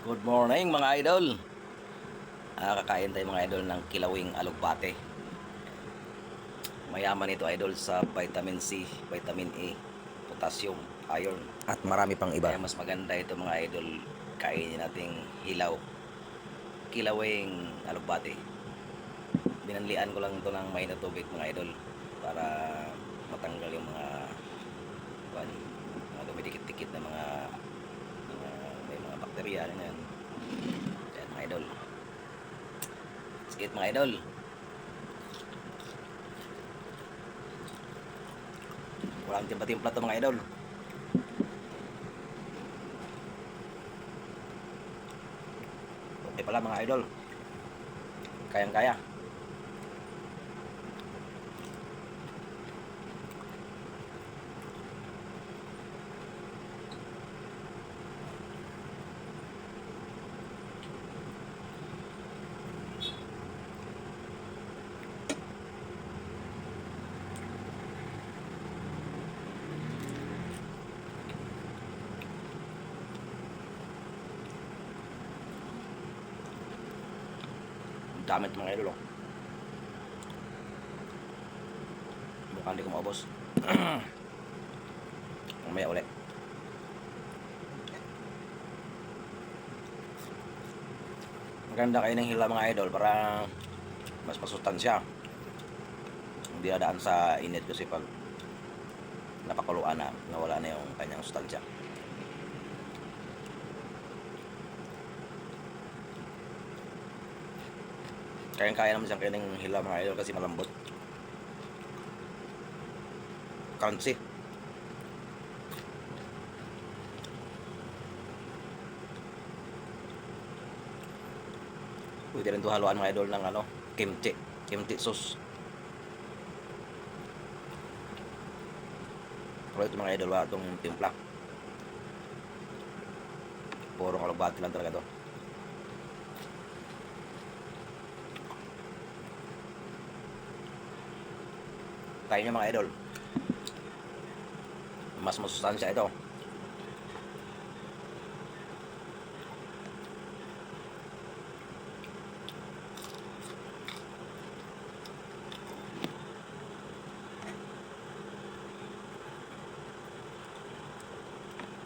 Good morning mga idol. Kakain tayo mga idol ng kilawing alugbate. Mayaman ito idol sa vitamin C, vitamin A, potassium, iron. At marami pang iba. Kaya mas maganda ito mga idol. Kainin nating hilaw. Kilawing alugbate. Binanlian ko lang ito ng mainit na tubig mga idol. Para matanggal yung mga dumidikit-dikit na may mga bakterya na yan. Yan mga idol. Let's eat mga idol. Walang timpla-timpla to mga idol. Okay pala mga idol. Kayang-kaya. Damit mga idol, oh. Mukhang hindi ko maubos. Mamaya ulit. Maganda kayo ng hila mga idol para mas masustansya. Hindi dadaan sa init kasi pag napakuluan na, nawala na yung kanyang sustansya. Kaya naman siyang kainin hila mga idol kasi malambot. Crunchy. Pwede rin ito haluan mga idol ng kimchi sauce. Pero ito mga idol, wala itong timpla. Puro alugbate lang talaga ito. Kain nyo mga idol. Mas masustansya ito.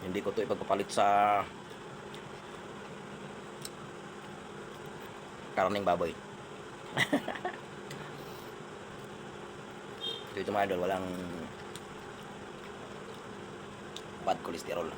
Hindi ko ito ipagpapalit sa karning baboy. Ito mga idol, walang bad cholesterol.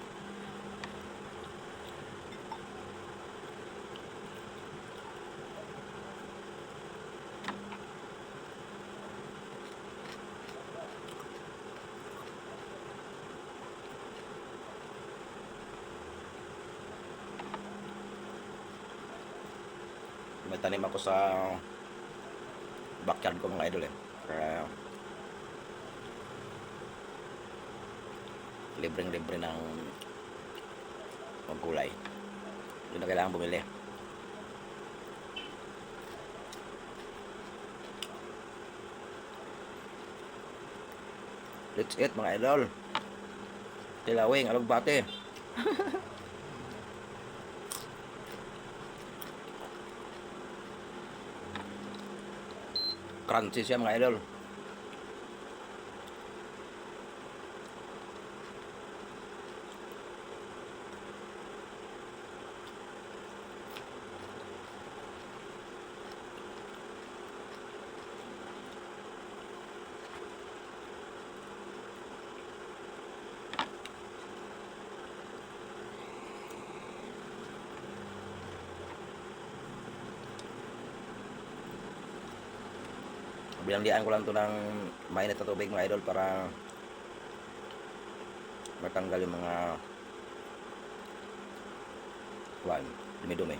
May tanim ako sa backyard ko mga idol eh. Kaya libreng-libre ng gulay. Hindi na kailangan bumili. Let's eat mga idol. Kilawing alugbate. Crunchy siya mga idol. Binanlian ko lang to ng mainit na tubig mga idol para matanggal yung mga dumi-dumi.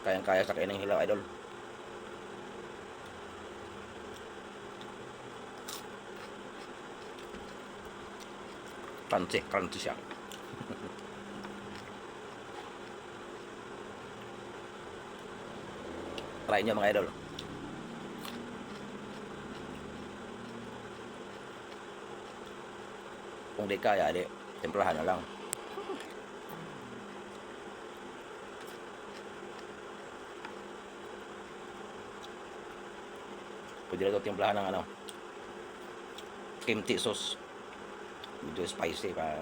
Kayang-kaya sa kainang hilaw idol. Crunchy, crunchy siya. Try nyo mga idol. Kung di kaya, di templahan na lang. Pwede na ito timplahan ng ano, kimchi sauce. Medyo spicy pa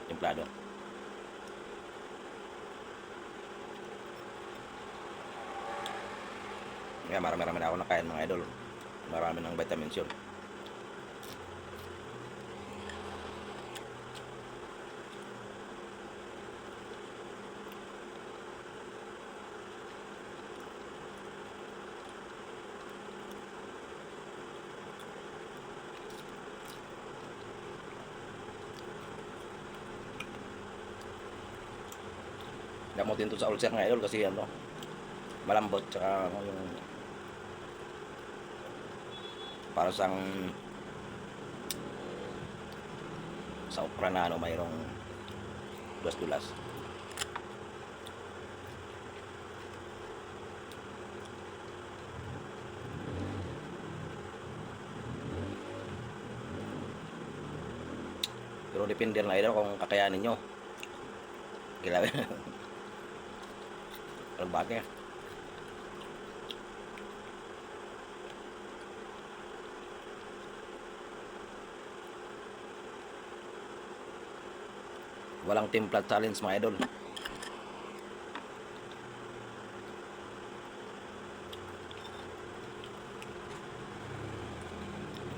templado. Kaya marami-rami na ako nakain mga idol. Marami ng vitamins yun. Gamutin to sa ulcer mga idol kasi ano, malambot tsaka ano, yung para sang sa okra na ano, mayroong dulas-dulas. Pero depende na idol kung kakayanin nyo. Kilawin. Walang bagay. Walang timpla challenge mga idol.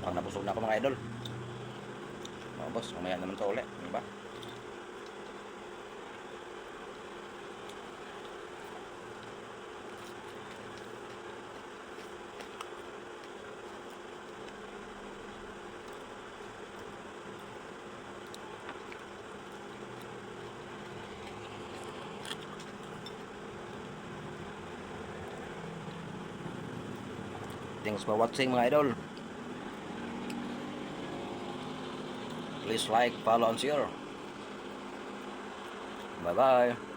Pag nabusog na ako mga idol, mga boss, mamaya naman ito ulit, diba? Thanks for watching mga idol. Please like, follow, and share. Bye bye.